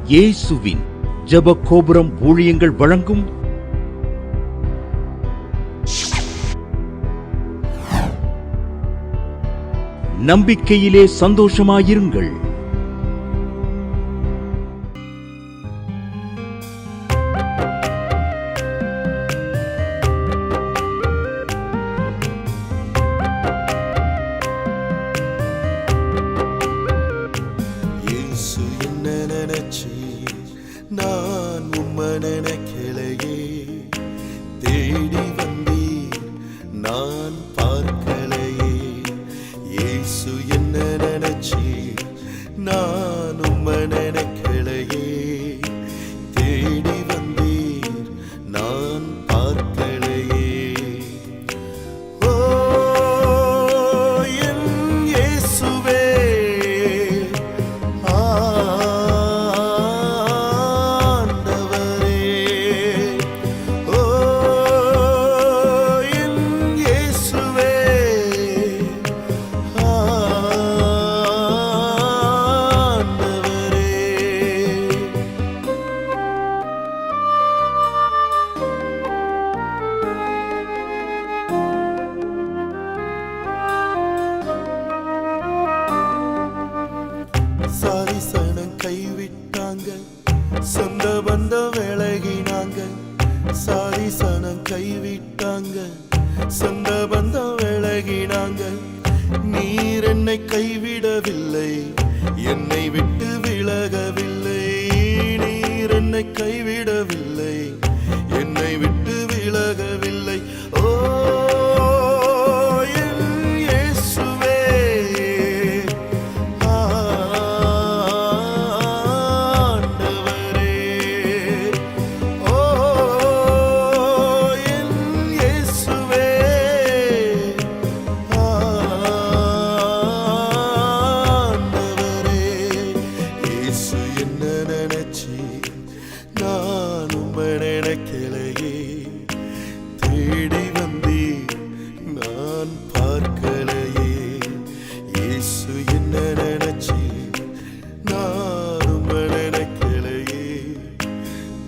இயேசுவின் ஜெப கோபுரம் ஊழியங்கள் வழங்கும் நம்பிக்கையிலே சந்தோஷமாயிருங்கள். நான் உம்மை நினைக்கலையே, தேடி வந்தீர் நான் பார்க்கலையே. இயேசு என்ன நினைச்சீர், நான் உம்மை நினைக்கலையே, தேடி வந்தீர் நான் பார்க்கலையே. ஓ என் இயேசுவே, சாரிசனம் கைவிட்டாங்க, சொந்த பந்தம் விலகினாங்க. சாரிசனம் கைவிட்டாங்க, சொந்த பந்தம் விலகினாங்க. நீர் என்னை கைவிடவில்லை, என்னை விட்டு விலகவில்லை. நீர் என்னை கைவிடவில்லை, என்னை விட்டு விலகவில்லை. ஓ நான் உம்மை நினைக்கலையே, தேடி வந்தீர் நான் பார்க்கலையே. இயேசு என்ன நினைச்சீர், நான் உம்மை நினைக்கலையே,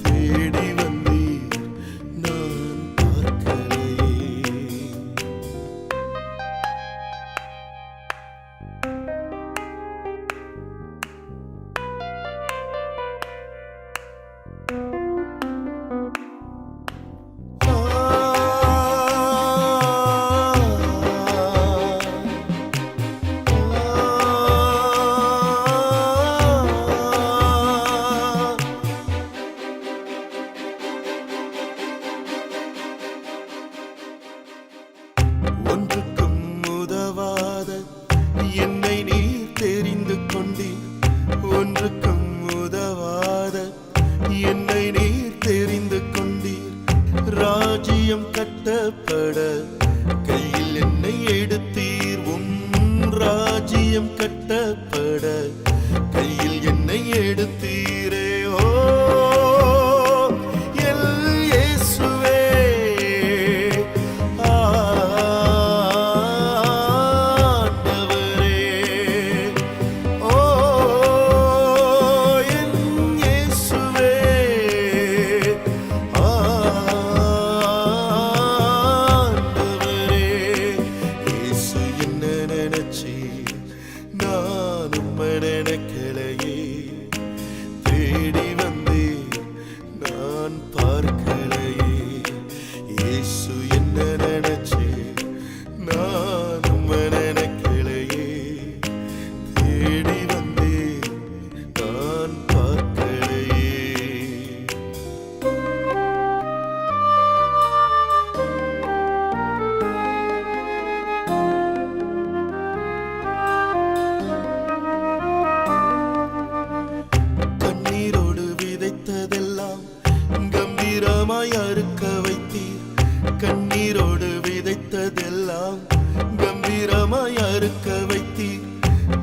தேடி வந்தீர் நான் பார்க்கலையே. ஒன்றுக்கும் உதவாத என்னை நீர் தெரிந்து கொண்டீர். ஒன்றுக்கும் உதவாத என்னை நீர் தெரிந்து கொண்டீர். ராஜ்யம் கட்டப்பட கையில் என்னை எடுத்தீர். ராஜ்யம் கட்டப்பட கையில் என்னை எடுத்தீரே. ஓ நான் உம்மை நினைக்கலையே, தேடி வந்தீர் நான் பார்க்கலையே. இயேசு என்ன நினைச்சீர், நான் உம்மை நினைக்கலையே, தேடி வந்தீர் நான் பார்க்கலையே. கம்பீரமாய் அறுக்க வைத்தீர். கண்ணீரோடு விதைத்ததெல்லாம் கம்பீரமாய் அறுக்க வைத்தீர்.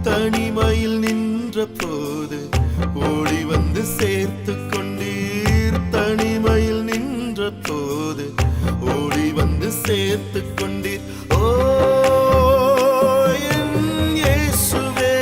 தனிமையில் நின்ற போது ஓடி வந்து சேர்த்து கொண்டீர். தனிமையில் நின்ற போது ஓடி வந்து சேர்த்து கொண்டீர். ஓ என் இயேசுவே,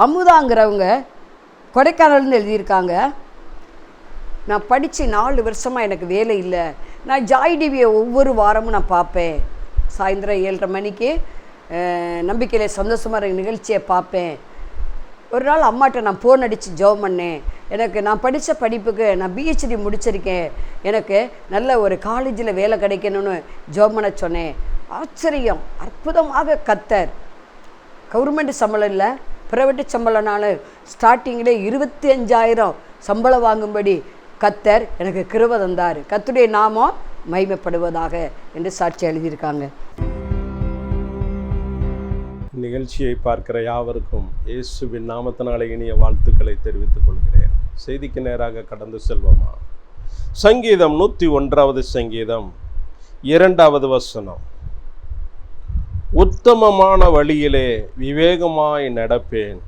அமுதாங்கிறவங்க கொடைக்கானல்னு எழுதியிருக்காங்க. நான் படித்து 4 வருஷமாக எனக்கு வேலை இல்லை. நான் ஜாய் டிவியை ஒவ்வொரு வாரமும் நான் பார்ப்பேன். சாயந்தரம் 7:30 மணிக்கு நம்பிக்கையிலே சந்தோஷமாக நிகழ்ச்சியை பார்ப்பேன். ஒரு நாள் அம்மாட்ட நான் ஃபோன் அடித்து ஜெபம் பண்ணேன். எனக்கு நான் படித்த படிப்புக்கு நான் பிஹெச்டி முடிச்சிருக்கேன், எனக்கு நல்ல ஒரு காலேஜில் வேலை கிடைக்கணும்னு ஜெபம் பண்ண சொன்னேன். ஆச்சரியம், அற்புதமாக கர்த்தர் கவர்மெண்ட் சம்பளம் இல்லை, ப்ரைவேட்டு சம்பளம்னாலும் ஸ்டார்டிங்கில் 25,000 சம்பளம் வாங்கும்படி கர்த்தர் எனக்கு கிருபை தந்தார். கர்த்தருடைய நாமம் மகிமைப்படுவதாக என்று சாட்சி எழுதியிருக்காங்க. நிகழ்ச்சியை பார்க்கிற யாவருக்கும் இயேசுவின் நாமத்தினாலே இனிய வாழ்த்துக்களை தெரிவித்துக் கொள்கிறேன். செய்திக்கு நேராக கடந்து செல்வோமா? சங்கீதம் 101வது சங்கீதம் 2வது வசனம். உத்தமமான வழியிலே விவேகமாய் நடப்பேன்,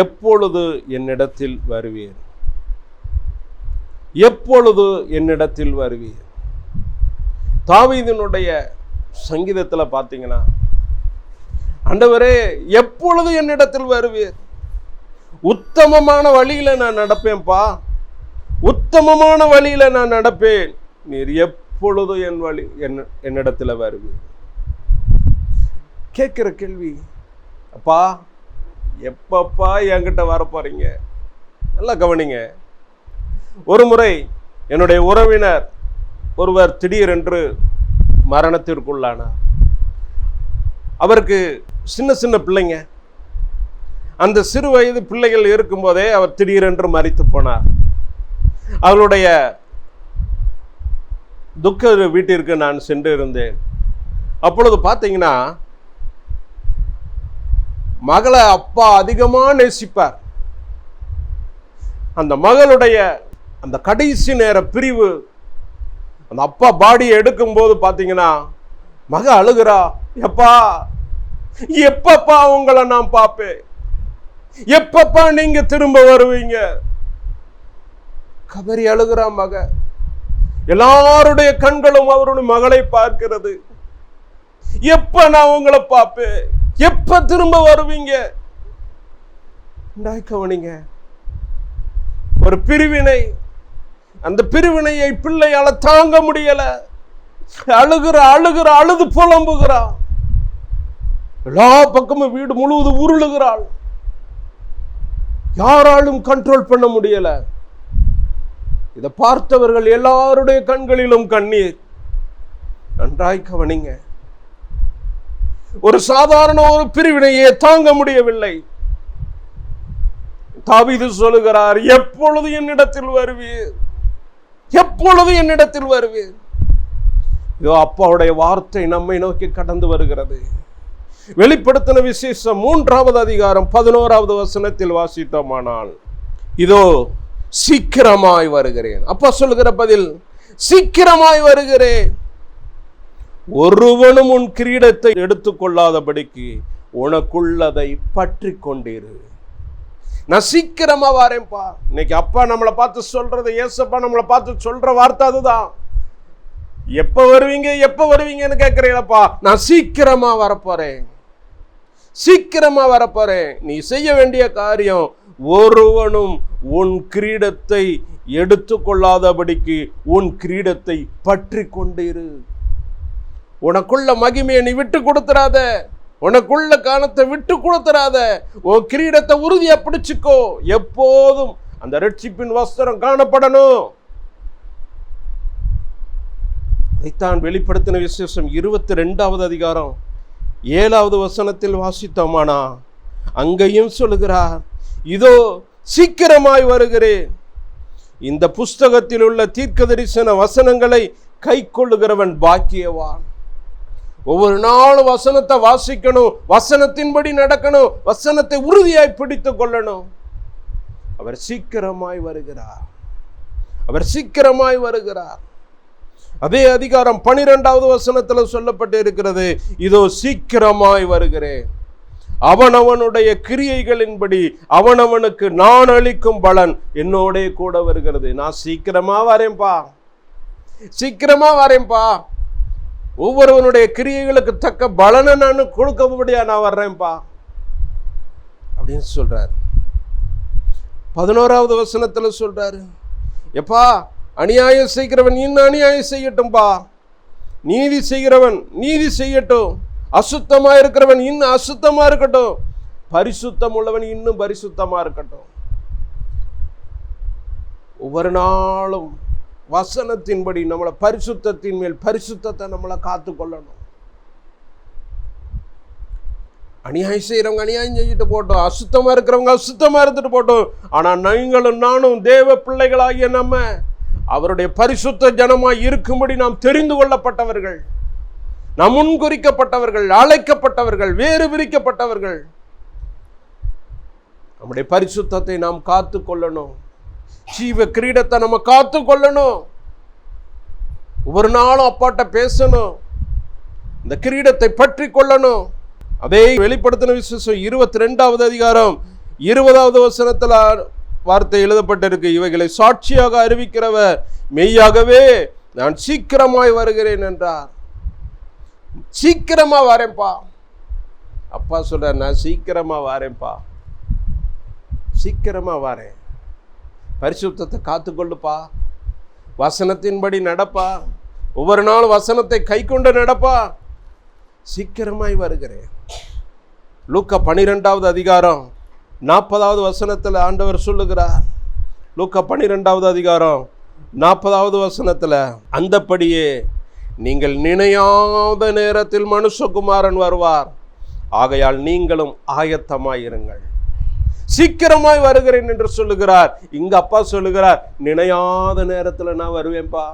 எப்பொழுது என்னிடத்தில் வருவீர்? எப்பொழுது என்னிடத்தில் வருவீர்? தாவீதினுடைய சங்கீதத்தில் பார்த்தீங்கன்னா, ஆண்டவரே எப்பொழுது என்னிடத்தில் வருவீர்? உத்தமமான வழியில நான் நடப்பேன்பா, உத்தமமான வழியில நான் நடப்பேன், நீர் எப்பொழுது என்னிடத்தில் வருவீர்? கேட்கிற கேள்வி, அப்பா எப்பப்பா என்கிட்ட வர போறீங்க? நல்லா கவனிங்க. ஒரு முறை என்னுடைய உறவினர் ஒருவர் திடீரென்று மரணத்திற்குள்ளானார். அவருக்கு சின்ன சின்ன பிள்ளைங்க. அந்த சிறு வயது பிள்ளைகள் இருக்கும்போதே அவர் திடீரென்று மரித்து போனார். அவருடைய துக்க வீட்டிற்கு நான் சென்று இருந்தேன். அப்பொழுது பார்த்தீங்கன்னா, மகளை அப்பா அதிகமாக நேசிப்பார். அந்த மகளுடைய அந்த கடைசி நேர பிரிவு, அந்த அப்பா பாடியை எடுக்கும்போது பார்த்தீங்கன்னா, மக அழுகிறா, எப்பா எப்பப்பா உங்களை நான் பார்ப்பேன், எப்பப்பா நீங்க திரும்ப வருவீங்க? கதறி அழுகிறா மக. எல்லாருடைய கண்களும் அவருடைய மகளை பார்க்கிறது. எப்ப நான் உங்களை பார்ப்பேன், எப்ப திரும்ப வருவீங்க? கவனிங்க, ஒரு பிரிவினை, அந்த பிரிவினையை பிள்ளையால தாங்க முடியல. அழுது புலம்புகிறா. எல்லா பக்கமும் வீடு முழுவதும் உருளுகிறாள். யாராலும் கண்ட்ரோல் பண்ண முடியல. இதை பார்த்தவர்கள் எல்லாருடைய கண்களிலும் கண்ணீர். நன்றாய் கவனிங்க, ஒரு சாதாரண ஒரு பிரிவினையை தாங்க முடியவில்லை. தாவீது சொல்லுகிறார், எப்பொழுது என்னிடத்தில் வருவீர்? எப்பொழுது என்னிடத்தில் வருவீர்? இதோ அப்பாவுடைய வார்த்தை நம்மை நோக்கி கடந்து வருகிறது. வெளிப்படுத்தின விசேஷம் 3வது அதிகாரம் 11வது வசனத்தில் வாசித்தோமானால், இதோ சீக்கிரமாய் வருகிறேன். அப்பா சொல்லுகிற பதில், சீக்கிரமாய் வருகிறேன். ஒருவனும் உன் கிரீடத்தை எடுத்துக்கொள்ளாதபடிக்கு உனக்குள்ளதை பற்றி கொண்டிரு. நான் சீக்கிரமா வரேன்ப்பா. இன்னைக்கு அப்பா நம்மளை பார்த்து சொல்றது, ஏசப்பா நம்மளை பார்த்து சொல்ற வார்த்தை அதுதான். எப்ப வருவீங்க எப்ப வருவீங்கன்னு கேட்கிறீங்களப்பா. நான் சீக்கிரமா வரப்போறேன், சீக்கிரமா வரப்போறேன். நீ செய்ய வேண்டிய காரியம், ஒருவனும் உன் கிரீடத்தை எடுத்துக்கொள்ளாதபடிக்கு உன் கிரீடத்தை பற்றி கொண்டிரு. உனக்குள்ள மகிமையை நீ விட்டு கொடுத்துறாத, உனக்குள்ள காணத்தை விட்டு கொடுத்துறாத. உன் கிரீடத்தை உறுதியா பிடிச்சுக்கோ. எப்போதும் அந்த ரட்சிப்பின் வஸ்திரம் காணப்படணும். அதைத்தான் வெளிப்படுத்தின விசேஷம் 22வது அதிகாரம் 7வது வசனத்தில் வாசித்தோமானா, அங்கேயும் சொல்லுகிறார், இதோ சீக்கிரமாய் வருகிறேன். இந்த புஸ்தகத்தில் உள்ள தீர்க்கதரிசன வசனங்களை கை கொள்ளுகிறவன் பாக்கியவான். ஒவ்வொரு நாளும் வசனத்தை வாசிக்கணும், வசனத்தின்படி நடக்கணும், வசனத்தை உறுதியாய் பிடித்துக் கொள்ளணும். அவர் சீக்கிரமாய் வருகிறார், அவர் சீக்கிரமாய் வருகிறார். அதே அதிகாரம் 12வது வசனத்தில் சொல்லப்பட்டு இருக்கிறது, இதோ சீக்கிரமாய் வருகிறேன், அவனவனுடைய கிரியைகளின்படி அவனவனுக்கு நான் அளிக்கும் பலன் என்னோட கூட வருகிறது. நான் சீக்கிரமா வரேன்பா, சீக்கிரமா வரேன்பா. ஒவ்வொருவனுடைய கிரியைகளுக்கு தக்க பலனை நான் கொடுக்க முடியா நான் வர்றேன்ப்பா. அப்படி அப்படின்னு சொல்றார். 11வது வசனத்துல சொல்றாரு, எப்பா அநியாயம் செய்கிறவன் இன்னும் அநியாயம் செய்யட்டும்பா, நீதி செய்கிறவன் நீதி செய்யட்டும், அசுத்தமா இருக்கிறவன் இன்னும் அசுத்தமா இருக்கட்டும், பரிசுத்தம் உள்ளவன் இன்னும் பரிசுத்தமா இருக்கட்டும். ஒவ்வொரு நாளும் வசனத்தின்படி நம்மளை பரிசுத்தத்தின் மேல் பரிசுத்தத்தை நம்மளை காத்து கொள்ளணும். அநியாயம் செய்யறவங்க அநியாயம் செஞ்சுட்டு போட்டோம், அசுத்தமா இருக்கிறவங்க அசுத்தமா இருந்துட்டு போட்டோம். ஆனா நீங்களும் நானும் தேவ பிள்ளைகளாகிய நம்ம அவருடைய பரிசுத்த ஜனமாய் இருக்கும்படி நாம் தெரிந்து கொள்ளப்பட்டவர்கள், நாம் முன்குறிக்கப்பட்டவர்கள், அழைக்கப்பட்டவர்கள், வேறு விரிக்கப்பட்டவர்கள். நம்முடைய பரிசுத்தத்தை நாம் காத்து கொள்ளணும். ஜீவ கிரீடத்தை நம்ம காத்து கொள்ளணும். ஒவ்வொரு நாளும் அப்பாட்ட பேசணும், இந்த கிரீடத்தை பற்றி கொள்ளணும். அதே வெளிப்படுத்தின விசேஷம் 22வது அதிகாரம் 20வது வசனத்துல வார்த்தை எழுதப்பட்டிருக்கு, இவைகளை சாட்சியாக அறிவிக்கிறவர் மெய்யாகவே நான் சீக்கிரமாய் வருகிறேன் என்றார். சீக்கிரமா வரேன்பா. அப்பா சொல்றார், நான் சீக்கிரமா வரேன்பா, சீக்கிரமா வரேன். பரிசுத்தத்தை காத்துக்கொள்ளுப்பா, வசனத்தின்படி நடப்பா, ஒவ்வொரு நாளும் வசனத்தை கை கொண்டு நடப்பா, சீக்கிரமாய் வருகிறேன். லூக்கா 12வது அதிகாரம் 40வது வசனத்தில் ஆண்டவர் சொல்லுகிறார். லூக்கா 12வது அதிகாரம் 40வது வசனத்தில், அந்தப்படியே நீங்கள் நினையாத நேரத்தில் மனுஷகுமாரன் வருவார், ஆகையால் நீங்களும் ஆயத்தமாயிருங்கள். சீக்கிரமாய் வருகிறேன் என்று சொல்லுகிறார். இங்க அப்பா சொல்லுகிறார், நினையாத நேரத்தில் நான் வருவேன்பா.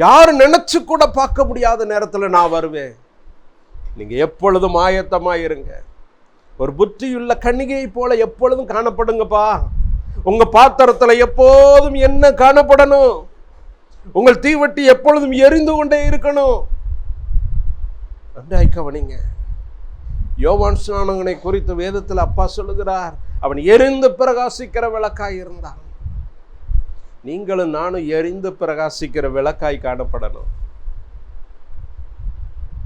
யாரும் நினைச்சு கூட பார்க்க முடியாத நேரத்தில் நான் வருவேன். நீங்க எப்பொழுதும் ஆயத்தமாயிருங்க. ஒரு புத்தியுள்ள கன்னிகையை போல எப்பொழுதும் காணப்படுங்கப்பா. உங்க பாத்திரத்துல எப்போதும் என்ன காணப்படணும்? உங்கள் தீவட்டி எப்பொழுதும் எரிந்து கொண்டே இருக்கணும். நன்றாய் கவனிங்க. யோவான் ஸ்நானகனை குறித்து வேதத்தில் அப்பா சொல்லுகிறார், அவன் எரிந்து பிரகாசிக்கிற விளக்காய் இருந்தான். நீங்களும் நானும் எரிந்து பிரகாசிக்கிற விளக்காய் காணப்படணும்.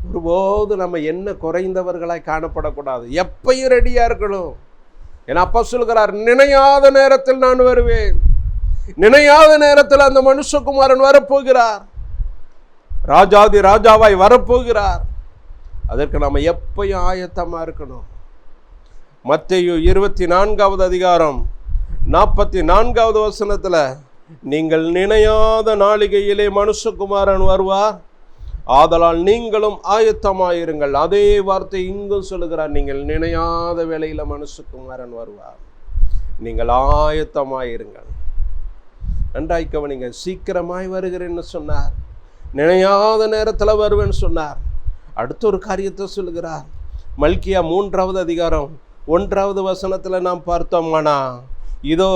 ஒருபோது நம்ம என்ன குறைந்தவர்களாய் காணப்படக்கூடாது. எப்பயும் ரெடியா இருக்கணும். ஏன்னா அப்பா சொல்லுகிறார், நினையாத நேரத்தில் நான் வருவேன். நினையாத நேரத்தில் அந்த மனுஷகுமாரன் வரப்போகிறார், ராஜாதி ராஜாவாய் வரப்போகிறார். அதற்கு நம்ம எப்பயும் ஆயத்தமா இருக்கணும். மத்தேயு 24வது அதிகாரம் 44வது வசனத்துல, நீங்கள் நினையாத நாளிகையிலே மனுஷகுமாரன் வருவார், ஆதலால் நீங்களும் ஆயத்தமாயிருங்கள். அதே வார்த்தை இங்கும் சொல்லுகிறார், நீங்கள் நினையாத வேளையில மனுஷகுமாரன் வருவார், நீங்கள் ஆயத்தமாயிருங்கள். நன்றாய் கவனிங்க. சீக்கிரமாய் வருகிறேன்னு சொன்னார், நினையாத நேரத்தில் வருவேன்னு சொன்னார். அடுத்த ஒரு காரியத்தை சொல்லுகிறார். மல்கியா 3வது அதிகாரம் 1வது வசனத்துல நாம் பார்த்தோம்னா, இதோ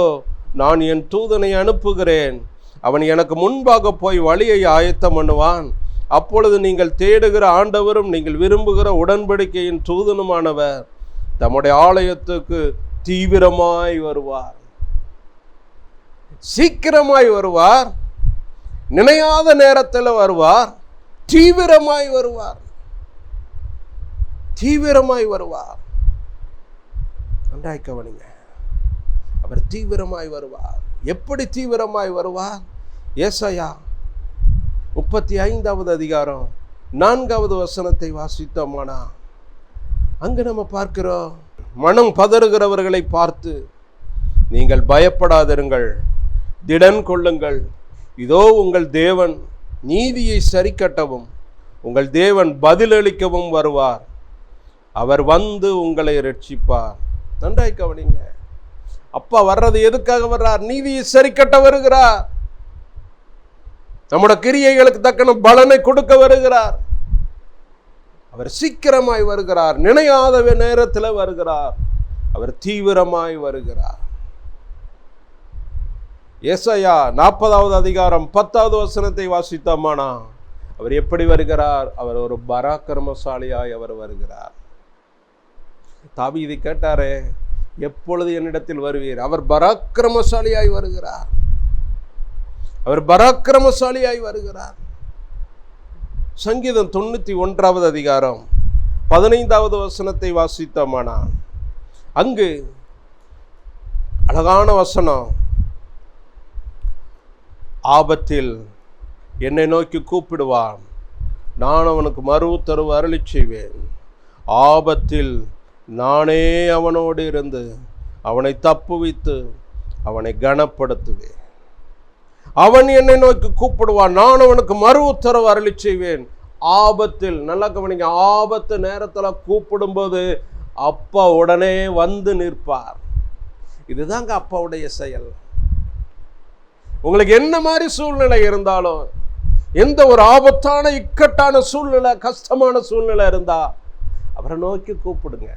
நான் என் தூதனை அனுப்புகிறேன், அவன் எனக்கு முன்பாக போய் வழியை ஆயத்தம் பண்ணுவான். அப்பொழுது நீங்கள் தேடுகிற ஆண்டவரும் நீங்கள் விரும்புகிற உடன்படிக்கையின் தூதனுமானவர் தம்முடைய ஆலயத்துக்கு தீவிரமாய் வருவார். சீக்கிரமாய் வருவார், நினையாத நேரத்தில் வருவார், தீவிரமாய் வருவார், தீவிரமாய் வருவார். நன்றாய் கவனிங்க. அவர் தீவிரமாய் வருவார். எப்படி தீவிரமாய் வருவார்? ஏசாயா 35வது அதிகாரம் 4வது வசனத்தை வாசித்தோமானா, அங்கு நம்ம பார்க்கிறோம், மனம் பதறுகிறவர்களை பார்த்து நீங்கள் பயப்படாதிருங்கள், திடன் கொள்ளுங்கள், இதோ உங்கள் தேவன் நீதியை சரிக்கட்டவும் உங்கள் தேவன் பதிலளிக்கவும் வருவார், அவர் வந்து உங்களை ரட்சிப்பார். நன்றாய் கவனிங்க. அப்பா வர்றது எதுக்காக வர்றார்? நீதியை சரிக்கட்ட வருகிறார். நம்முடைய கிரியைகளுக்கு தக்கன பலனை கொடுக்க வருகிறார். அவர் சீக்கிரமாய் வருகிறார், நினையாத நேரத்தில் வருகிறார், அவர் தீவிரமாய் வருகிறார். ஏசாயா 40வது அதிகாரம் 10வது வசனத்தை வாசித்தோமானா, அவர் எப்படி வருகிறார்? அவர் ஒரு பராக்கிரமசாலியாய் அவர் வருகிறார். தாவீது கேட்டாரே, எப்பொழுது என்னிடத்தில் வருவீர்? அவர் பராக்கிரமசாலியாய் வருகிறார், அவர் பராக்கிரமசாலியாய் வருகிறார். சங்கீதம் 91வது அதிகாரம் 15வது வசனத்தை வாசித்தோமானா, அங்கு அழகான வசனம், ஆபத்தில் என்னை நோக்கி கூப்பிடுவான், நான் அவனுக்கு மறு உத்தரவு அருளி செய்வேன். ஆபத்தில் நானே அவனோடு இருந்து அவனை தப்புவித்து அவனை கனப்படுத்துவேன். அவன் என்னை நோக்கி கூப்பிடுவான், நான் அவனுக்கு மறு உத்தரவு அருளி செய்வேன். ஆபத்தில், நல்லா கவனிங்க, ஆபத்து நேரத்தில் கூப்பிடும்போது அப்பா உடனே வந்து நிற்பார். இதுதாங்க அப்பாவுடைய செயல். உங்களுக்கு என்ன மாதிரி சூழ்நிலை இருந்தாலும், எந்த ஒரு ஆபத்தான இக்கட்டான சூழ்நிலை, கஷ்டமான சூழ்நிலை இருந்தா அவரை நோக்கி கூப்பிடுங்க.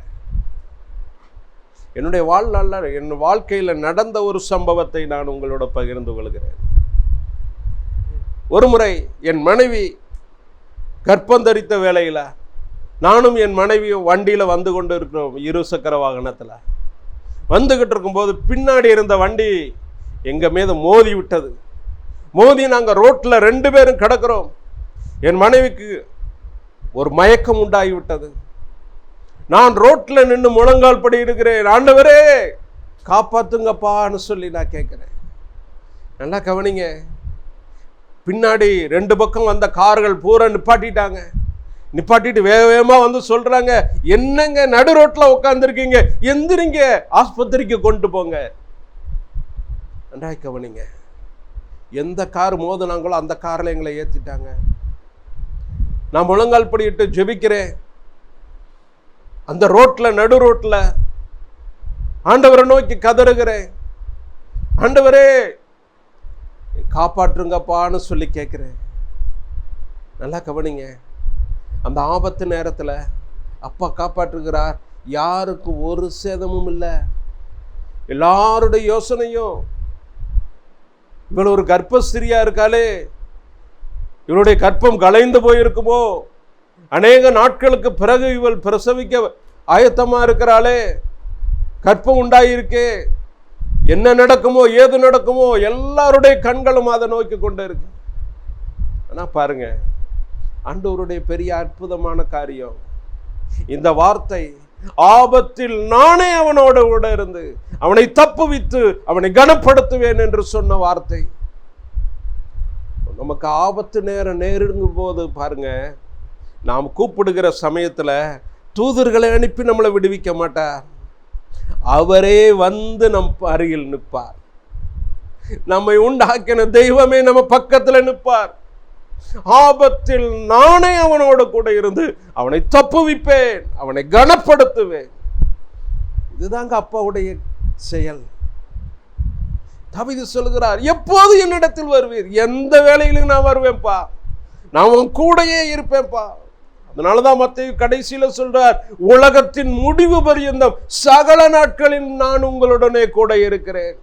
என்னுடைய வாழ்நாளில் என் வாழ்க்கையில் நடந்த ஒரு சம்பவத்தை நான் உங்களோட பகிர்ந்து கொள்கிறேன். ஒரு முறை என் மனைவி கர்ப்பந்தரித்த வேளையில் நானும் என் மனைவியும் வண்டியில் வந்து கொண்டு இருக்கிறோம். 2 சக்கர வாகனத்தில் வந்துகிட்டு இருக்கும்போது பின்னாடி இருந்த வண்டி எங்கள் மீது மோதி விட்டது. மோதி நாங்கள் ரோட்டில் 2 பேரும் கிடக்கிறோம். என் மனைவிக்கு ஒரு மயக்கம் உண்டாகிவிட்டது. நான் ரோட்டில் நின்று முழங்கால் படி இருக்கிறேன், ஆண்டவரே காப்பாத்துங்கப்பான்னு சொல்லி நான் கேட்குறேன். நல்லா கவனிங்க, பின்னாடி 2 பக்கம் வந்த கார்கள் பூரா நிப்பாட்டிட்டாங்க. நிப்பாட்டிட்டு வேக வேகமாக வந்து சொல்கிறாங்க, என்னங்க நடு ரோட்டில் உட்காந்துருக்கீங்க, எந்திரிங்க, ஆஸ்பத்திரிக்கு கொண்டு போங்க. நன்றாய் கவனிங்க, எந்த கார் மோதினாங்களோ அந்த காரில் எங்களை ஏற்றிட்டாங்க. நான் முழங்கால் படிட்டு ஜெபிக்கிறேன். அந்த ரோட்டில், நடு ரோட்டில் ஆண்டவரை நோக்கி கதறுகிறேன், ஆண்டவரே காப்பாற்றுங்கப்பான்னு சொல்லி கேட்குறேன். நல்லா கவனிங்க, அந்த ஆபத்து நேரத்தில் அப்பா காப்பாற்றுகிறார். யாருக்கு ஒரு சேதமும் இல்லை. எல்லாருடைய யோசனையும், இவள் ஒரு கர்ப்பஸ்திரியா இருக்காளே, இவளுடைய கர்ப்பம் கலைந்து போயிருக்குமோ, அநேக நாட்களுக்கு பிறகு இவள் பிரசவிக்க ஆயத்தமா இருக்கிறாளே, கர்ப்பம் உண்டாயிருக்கே, என்ன நடக்குமோ ஏது நடக்குமோ, எல்லாருடைய கண்களும் அதை நோக்கி கொண்டு இருக்கு. ஆனா பாருங்க, ஆண்டவருடைய பெரிய அற்புதமான காரியம் இந்த வார்த்தை, ஆபத்தில் நானே அவனோட கூட இருந்து அவனை தப்புவித்து அவனை கனப்படுத்துவேன் என்று சொன்ன வார்த்தை. நமக்கு ஆபத்து நேரம் நேருங்கும் போது பாருங்க, நாம் கூப்பிடுகிற சமயத்தில் தூதர்களை அனுப்பி நம்மளை விடுவிக்க மாட்டார். அவரே வந்து நம் அருகில் நிற்பார். நம்மை உண்டாக்கின தெய்வமே நம்ம பக்கத்தில் நிற்பார். ஆபத்தில் நானே அவனோட கூட இருந்து அவனை தப்புவிப்பேன், அவனை கனப்படுத்துவேன். இதுதாங்க அப்பாவுடைய செயல். தாவீது சொல்கிறார், எப்போது என்னிடத்தில் வருவீர்? எந்த வேளையிலும் நான் வருவேன்ப்பா, நான் உன் கூடையே இருப்பேன்ப்பா. அதனாலதான் மத்தேயு கடைசியில சொல்றார், உலகத்தின் முடிவு பரியந்தம் சகல நாட்களில் நான் உங்களுடனே கூட இருக்கிறேன்.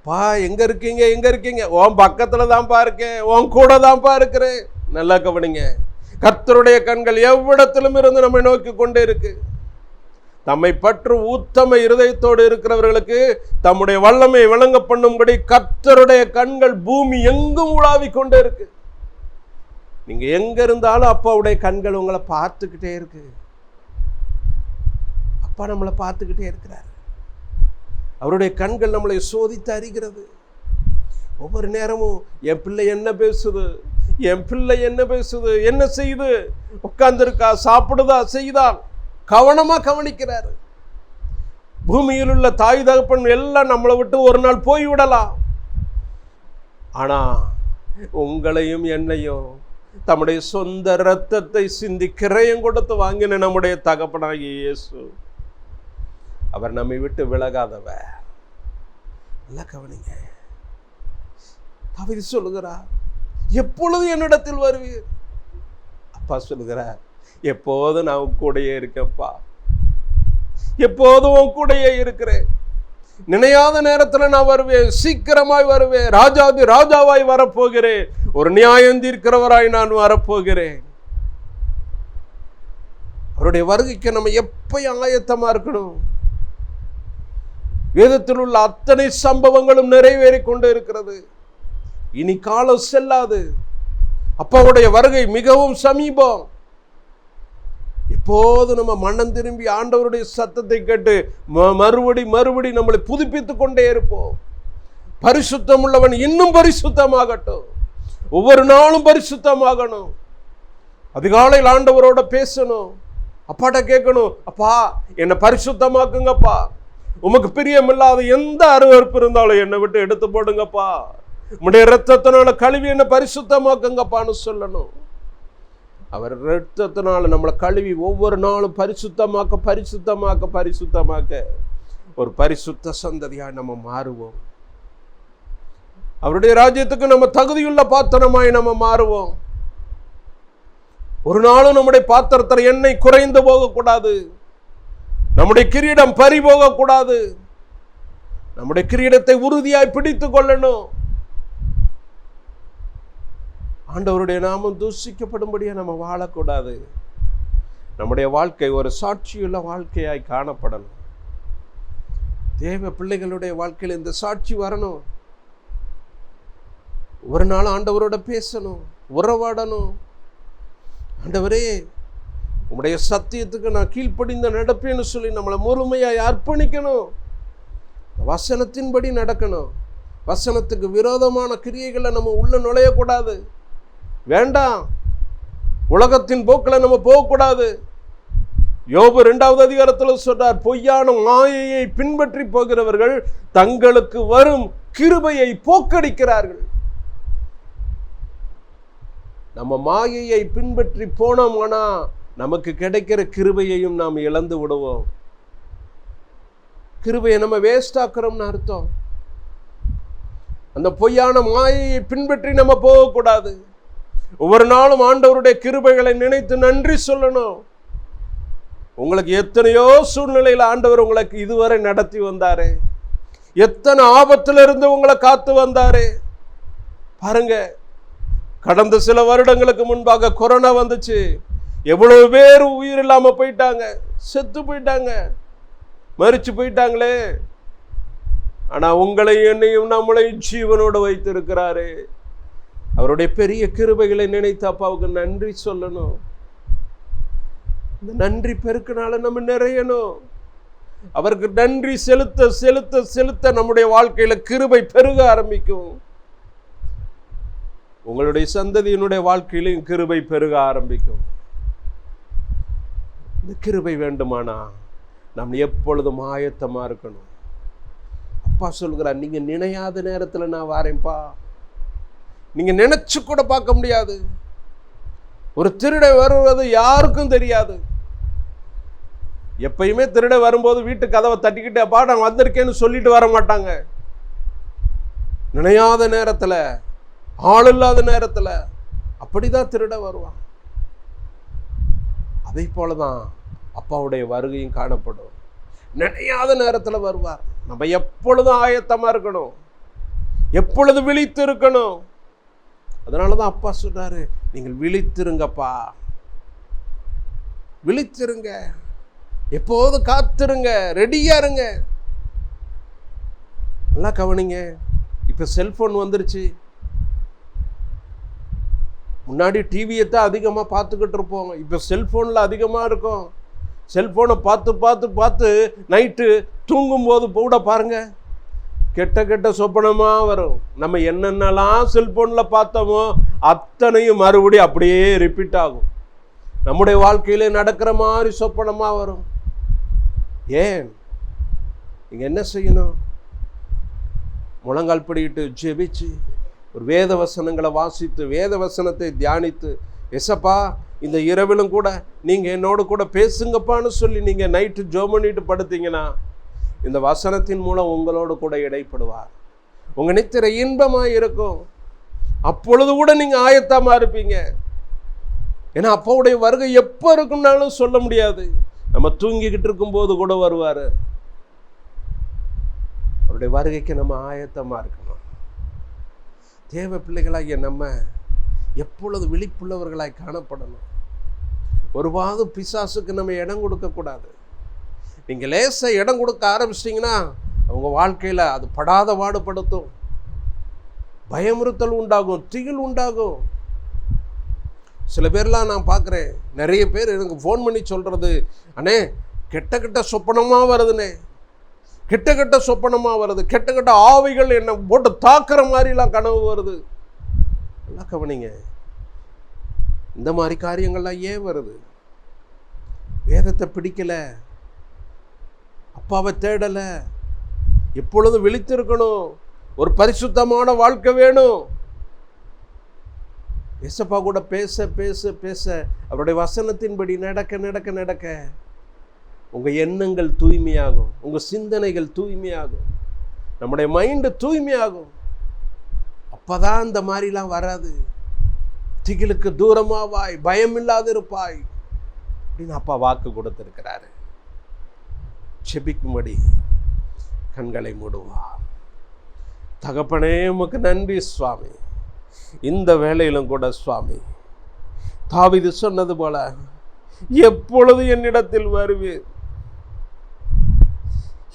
பா எங்க இருக்கீங்க, எங்க இருக்கீங்க? உன் பக்கத்துல தான்ப்பா இருக்கேன், உன் கூட தான்ப்பா இருக்கிறேன். நல்லா கவனிங்க, கர்த்தருடைய கண்கள் எவ்விடத்திலும் இருந்து நம்மை நோக்கி கொண்டே இருக்கு. தம்மை பற்று உத்தம இருதயத்தோடு இருக்கிறவர்களுக்கு தம்முடைய வல்லமை விளங்க பண்ணும்படி கர்த்தருடைய கண்கள் பூமி எங்கும் உலாவிக் கொண்டே இருக்கு. நீங்க எங்க இருந்தாலும் அப்பாவுடைய கண்கள் உங்களை பார்த்துக்கிட்டே இருக்கு. அப்பா நம்மளை பார்த்துக்கிட்டே இருக்கிறார். அவருடைய கண்கள் நம்மளை சோதித்து அறிகிறது. ஒவ்வொரு நேரமும் என் பிள்ளை என்ன பேசுது, என் பிள்ளை என்ன பேசுது, என்ன செய்யுது, உட்கார்ந்துருக்கா, சாப்பிடுதா, செய்தால் கவனமா கவனிக்கிறாரு. பூமியில் உள்ள தாய் தகப்பன் எல்லாம் நம்மளை விட்டு ஒரு நாள் போய்விடலாம். ஆனா உங்களையும் என்னையும் தம்முடைய சொந்த இரத்தத்தை சிந்தி கிரயம் கொடுத்து வாங்கின நம்முடைய தகப்பனாகிய இயேசு, அவர் நம்மை விட்டு விலகாதவர். நல்லா கவனிங்க, தாவீது சொல்லுகிறார், எப்பொழுது என்னிடத்தில் வருவீர்? அப்பா சொல்லுகிறார், எப்போதும் நான் உன் கூடையே இருக்கப்பா, எப்போதும் உன் கூடையே இருக்கிறேன். நினையாத நேரத்தில் நான் வருவேன், சீக்கிரமாய் வருவேன், ராஜாதி ராஜாவாய் வரப்போகிறேன், ஒரு நியாயம் தீர்க்கிறவராய் நான் வரப்போகிறேன். அவருடைய வருகைக்கு நம்ம எப்பயும் ஆயத்தமா இருக்கணும். வேதத்தில் உள்ள அத்தனை சம்பவங்களும் நிறைவேறி கொண்டு இருக்கிறது. இனி காலம் செல்லாது. அப்பாவுடைய வருகை மிகவும் சமீபம். அப்போது நம்ம மனம் திரும்பி ஆண்டவருடைய சத்தத்தை கேட்டு மறுபடி நம்மளை புதுப்பித்துக் கொண்டே இருப்போம். பரிசுத்தம் உள்ளவன் இன்னும் பரிசுத்தமாகட்டும். ஒவ்வொரு நாளும் பரிசுத்தமாகணும். அதிகாலையில் ஆண்டவரோட பேசணும். அப்பாட்ட கேட்கணும், அப்பா என்னை பரிசுத்தமாக்குங்கப்பா. உமக்கு பிரியமில்லாத எந்த அருவருப்பு இருந்தாலும் என்னை விட்டு எடுத்து போடுங்கப்பா. உம்முடைய இரத்தத்தினால கழுவி என்னை பரிசுத்தமாக்குங்கப்பான்னு சொல்லணும். அவர் இரத்தத்தினால நம்மளை கழுவி ஒவ்வொரு நாளும் பரிசுத்தமாக்க ஒரு பரிசுத்த சந்ததியாக நம்ம மாறுவோம். அவருடைய ராஜ்யத்துக்கு நம்ம தகுதியுள்ள பாத்திரமாய் நம்ம மாறுவோம். ஒரு நாளும் நம்முடைய பாத்திரத்தில் எண்ணெய் குறைந்து போகக்கூடாது. நம்முடைய கிரீடம் பறி போகக்கூடாது. நம்முடைய கிரீடத்தை உறுதியாய் பிடித்துக் கொள்ளணும். ஆண்டவருடைய நாமம் தூஷிக்கப்படும்படியா நம்ம வாழக்கூடாது. நம்முடைய வாழ்க்கை ஒரு சாட்சியுள்ள வாழ்க்கையாய் காணப்படணும். தேவ பிள்ளைகளுடைய வாழ்க்கையில் இந்த சாட்சி வரணும். ஒரு நாள் ஆண்டவரோட பேசணும், உறவாடணும். ஆண்டவரே, உம்முடைய சத்தியத்துக்கு நான் கீழ்ப்படிந்த நடப்பேன்னு சொல்லி நம்மளை முழுமையாய் அர்ப்பணிக்கணும். வசனத்தின்படி நடக்கணும். வசனத்துக்கு விரோதமான கிரியைகளை நம்ம உள்ள நுழையக்கூடாது. வேண்டாம். உலகத்தின் போக்கில் நம்ம போகக்கூடாது. யோபு 2வது அதிகாரத்தில் சொல்றார், பொய்யான மாயையை பின்பற்றி போகிறவர்கள் தங்களுக்கு வரும் கிருபையை போக்கடிக்கிறார்கள். நம்ம மாயையை பின்பற்றி போனோம்னா நமக்கு கிடைக்கிற கிருபையையும் நாம் இழந்து விடுவோம். கிருபையை நம்ம வேஸ்ட் ஆக்குறோம்னு அர்த்தம். அந்த பொய்யான மாயையை பின்பற்றி நம்ம போகக்கூடாது. ஒவ்வொரு நாளும் ஆண்டவருடைய கிருபைகளை நினைத்து நன்றி சொல்லணும். உங்களுக்கு எத்தனையோ சூழ்நிலையில் ஆண்டவர் உங்களுக்கு இதுவரை நடத்தி வந்தாரு. எத்தனை ஆபத்திலிருந்து உங்களை காத்து வந்தாரு பாருங்க. கடந்த சில வருடங்களுக்கு முன்பாக கொரோனா வந்துச்சு. எவ்வளவு பேர் உயிர் இல்லாம போயிட்டாங்க, செத்து போயிட்டாங்க, மரிச்சு போயிட்டாங்களே. ஆனா உங்களை என்னையும் நம்மளையும் ஜீவனோடு வைத்திருக்கிறாரு. அவருடைய பெரிய கிருபைகளை நினைத்து அப்பாவுக்கு நன்றி சொல்லணும். இந்த நன்றி பெருக்கினால நம்ம நிறையணும். அவருக்கு நன்றி செலுத்த செலுத்த செலுத்த நம்முடைய வாழ்க்கையில கிருபை பெருக ஆரம்பிக்கும். உங்களுடைய சந்ததியினுடைய வாழ்க்கையிலும் கிருபை பெருக ஆரம்பிக்கும். இந்த கிருபை வேண்டுமானா நாம் எப்பொழுதும் ஆயத்தமா இருக்கணும். அப்பா சொல்கிறார், நீங்க நினையாத நேரத்தில் நான் வாரேன்ப்பா. நீங்க நினைச்சு கூட பார்க்க முடியாது. ஒரு திருடை வருவது யாருக்கும் தெரியாது. எப்பயுமே திருடை வரும்போது வீட்டு கதவை தட்டிக்கிட்டு அப்பா நான் வந்திருக்கேன்னு சொல்லிட்டு வர மாட்டாங்க. நினையாத நேரத்துல, ஆள் இல்லாத நேரத்துல அப்படிதான் திருட வருவான். அதை போலதான் அப்பாவுடைய வருகையும் காணப்படும். நினையாத நேரத்துல வருவார். நம்ம எப்பொழுதும் ஆயத்தமா இருக்கணும், எப்பொழுது விழித்து இருக்கணும். அதனாலதான் அப்பா சொல்றாரு, நீங்கள் விழித்திருங்கப்பா, விழித்திருங்க, எப்போதும் காத்திருங்க, ரெடியா இருங்க. நல்லா கவனிங்க. இப்ப செல்போன் வந்துருச்சு. முன்னாடி டிவியை தான் அதிகமா பார்த்துக்கிட்டு இருப்போம். இப்ப செல்போன்ல அதிகமா இருக்கும். செல்போனை பார்த்து பார்த்து பார்த்து நைட்டு தூங்கும்போது கூட பாருங்க, கெட்ட கெட்ட சொப்பனமா வரும். நம்ம என்னென்னலாம் செல்போன்ல பார்த்தோமோ அத்தனையும் மறுபடியும் அப்படியே ரிப்பீட் ஆகும். நம்முடைய வாழ்க்கையில நடக்கிற மாதிரி சொப்பனமா வரும். ஏன்? நீங்க என்ன செய்யணும்? முழங்கால் படிக்கிட்டு ஜெபிச்சு ஒரு வேத வசனங்களை வாசித்து வேத வசனத்தை தியானித்து, எசப்பா இந்த இரவிலும் கூட நீங்க என்னோடு கூட பேசுங்கப்பான்னு சொல்லி நீங்க நைட்டு ஜெபம் பண்ணிட்டு படுத்தீங்கன்னா இந்த வசனத்தின் மூலம் உங்களோடு கூட இடைப்படுவார். உங்க நித்திரை இன்பமா இருக்கும். அப்பொழுது கூட நீங்க ஆயத்தமா இருப்பீங்க. ஏன்னா அப்பாவுடைய வருகை எப்போ இருக்கும்னாலும் சொல்ல முடியாது. நம்ம தூங்கிக்கிட்டு இருக்கும்போது கூட வருவாரு. அவருடைய வருகைக்கு நம்ம ஆயத்தமா இருக்கணும். தேவ பிள்ளைகளாகிய நம்ம எப்பொழுது விழிப்புள்ளவர்களாய் காணப்படணும். ஒருவாது பிசாசுக்கு நம்ம இடம் கொடுக்கக்கூடாது. நீங்க லேசா இடம் கொடுக்க ஆரம்பிச்சிட்டிங்கன்னா அவங்க வாழ்க்கையில அது படாத பாடுபடுத்தும். பயமுறுத்தல் உண்டாகும், திகில் உண்டாகும். சில பேர்லாம் நான் பார்க்குறேன், நிறைய பேர் எனக்கு ஃபோன் பண்ணி சொல்கிறது, அண்ணே கெட்ட கெட்ட சொப்பனமாக வருதுண்ணே, கெட்ட கெட்ட சொப்பனமாக வருது, கெட்ட கெட்ட ஆவிகள் என்னை போட்டு தாக்குற மாதிரிலாம் கனவு வருது. நல்லா கவனிங்க, இந்த மாதிரி காரியங்கள்லாம் ஏன் வருது? வேதத்தை பிடிக்கல, அப்பாவை தேடலை, எப்பொழுதும் விழித்திருக்கணும், ஒரு பரிசுத்தமான வாழ்க்கை வேணும். ஏசப்பா கூட பேச பேச பேச அவருடைய வசனத்தின்படி நடக்க நடக்க நடக்க உங்கள் எண்ணங்கள் தூய்மையாகும், உங்கள் சிந்தனைகள் தூய்மையாகும், நம்முடைய மைண்டு தூய்மையாகும். அப்போதான் இந்த மாதிரிலாம் வராது. திகிலுக்கு தூரமாவாய், பயம் இல்லாது இருப்பாய் அப்படின்னு அப்பா வாக்கு கொடுத்திருக்கிறாரு. செபிக்கும்படி கண்களை மூடுவார். தகப்பனே உமக்கு நன்றி சுவாமி. இந்த வேளையிலும் கூட சுவாமி, தாவீது சொன்னது போல எப்பொழுது என்னிடத்தில் வருவீர்,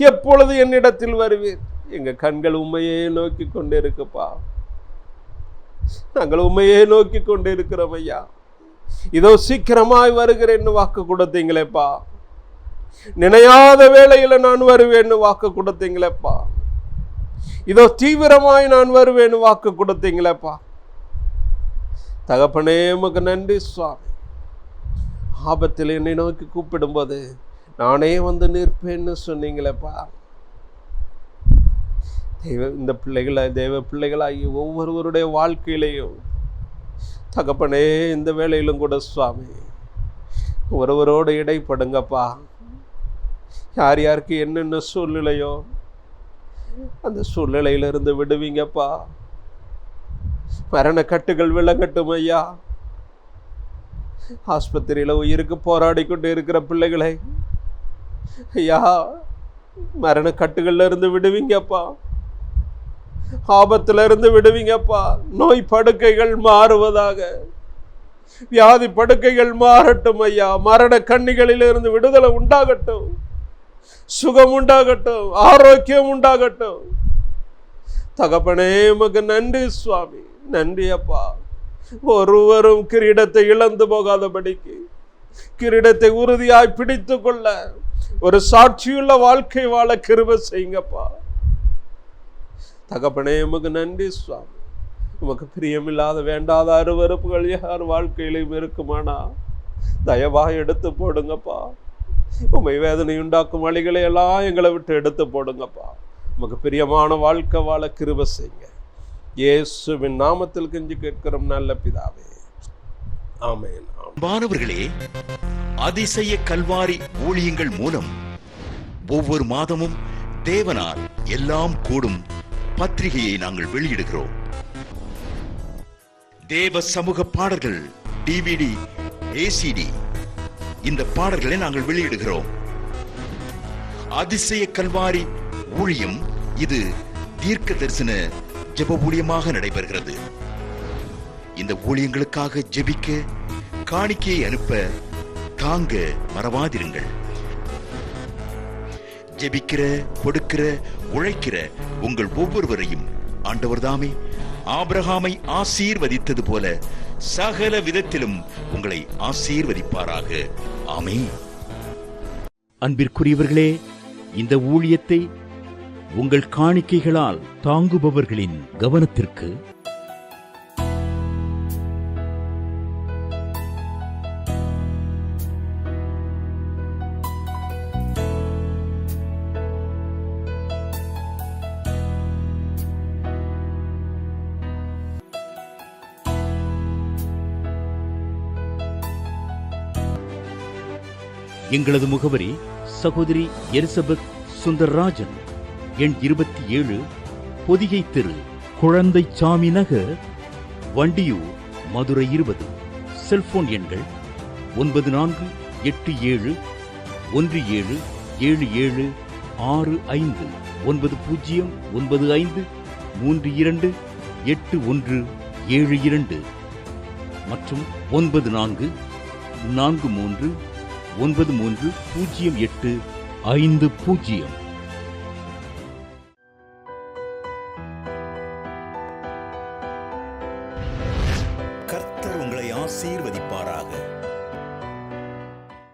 எப்பொழுது என்னிடத்தில் வருவீர். எங்க கண்கள் உண்மையே நோக்கி கொண்டு இருக்குப்பா, நாங்கள் உண்மையே நோக்கி கொண்டு இருக்கிறோம் ஐயா. இதோ சீக்கிரமாய் வருகிறேன்னு வாக்கு கொடுத்தீங்களேப்பா, நினையாத வேளையில நான் வருவேன்னு வாக்கு கொடுத்தீங்களேப்பா, இதோ தீவிரமாய் நான் வருவேன்னு வாக்கு கொடுத்தீங்களேப்பா. தகப்பனே உமக்கு நன்றி சுவாமி. ஆபத்தில் என்னை நோக்கி கூப்பிடும்போது நானே வந்து நிற்பேன்னு சொன்னீங்களேப்பா. இந்த பிள்ளைகளை, தேவ பிள்ளைகளாகி ஒவ்வொருவருடைய வாழ்க்கையிலையும் தகப்பனே இந்த வேளையிலும் கூட சுவாமி ஒருவரோடு இடைப்படுங்கப்பா. யார் யாருக்கு என்னென்ன சூழ்நிலையோ அந்த சூழ்நிலையிலிருந்து விடுவீங்கப்பா. மரண கட்டுகள் விலகட்டும் ஐயா. ஆஸ்பத்திரியில் உயிருக்கு போராடி கொண்டு இருக்கிற பிள்ளைகளை ஐயா மரண கட்டுகள்ல இருந்து விடுவீங்கப்பா, ஆபத்துல இருந்து விடுவீங்கப்பா. நோய் படுக்கைகள் மாறுவதாக, வியாதி படுக்கைகள் மாறட்டும் ஐயா. மரண கண்ணிகளிலிருந்து விடுதலை உண்டாகட்டும், சுகம் உண்டாகட்டும், ஆரோக்கியம் உண்டாகட்டும். தகப்பனே உமக்கு நன்றி சுவாமி, நன்றி அப்பா. ஒருவரும் கிரீடத்தை இழந்து போகாதபடிக்கு, கிரீடத்தை உறுதியாய் பிடித்து கொள்ள ஒரு சாட்சியுள்ள வாழ்க்கை வாழ கிருபை செய்யுங்கப்பா. தகப்பனே உமக்கு நன்றி சுவாமி. உமக்கு பிரியமில்லாத வேண்டாத அருவருப்புகள் யார் வாழ்க்கையிலும் இருக்குமானா தயவாக எடுத்து போடுங்கப்பா. உமை வேதனை உண்டாக்கும் வழிகளை எல்லாம் எங்களை விட்டு எடுத்து போடுங்கப்பா. உமக்கு பிரியமான வாழ்க்கை வாழ கிருபை செய்யுங்க. இயேசுவின் நாமத்தில் கெஞ்சி கேட்கிறோம் நல்ல பிதாவே, ஆமென். மாணவர்களே, அதிசய கல்வாரி ஊழியங்கள் மூலம் ஒவ்வொரு மாதமும் தேவனால் எல்லாம் கூடும் பத்திரிகையை நாங்கள் வெளியிடுகிறோம். தேவ சமூக பாடல்கள் DVD, ACD இந்த பாடல்களை நாங்கள் வெளியிடுகிறோம். அதிசய கல்வாரி ஊழியம் இது தீர்க்க தரிசன ஜெப ஊழியமாக நடைபெறுகிறது. இந்த ஊழியங்களுக்காக ஜெபிக்க, காணிக்கையை அனுப்ப தாங்க மறவாதிருங்கள். ஜெபிக்கிற, கொடுக்கிற, உழைக்கிற உங்கள் ஒவ்வொருவரையும் ஆண்டவர் தாமே ஆபிரகாமை ஆசீர்வதித்தது போல சகல விதத்திலும் உங்களை ஆசீர்வதிப்பாராக. ஆமென். அன்பிற்குரியவர்களே, இந்த ஊழியத்தை உங்கள் காணிக்கைகளால் தாங்குபவர்களின் கவனத்திற்கு எங்களது முகவரி சகோதரி எலிசபெத் சுந்தர்ராஜன், எண் 27, பொதிகை தெரு, குழந்தைச்சாமி நகர், வண்டியூர், மதுரை 20. செல்போன் எண்கள் 9484177765 9095328172 மற்றும் 9439308550. கர்த்தர் உங்களை ஆசீர்வதிப்பாராக.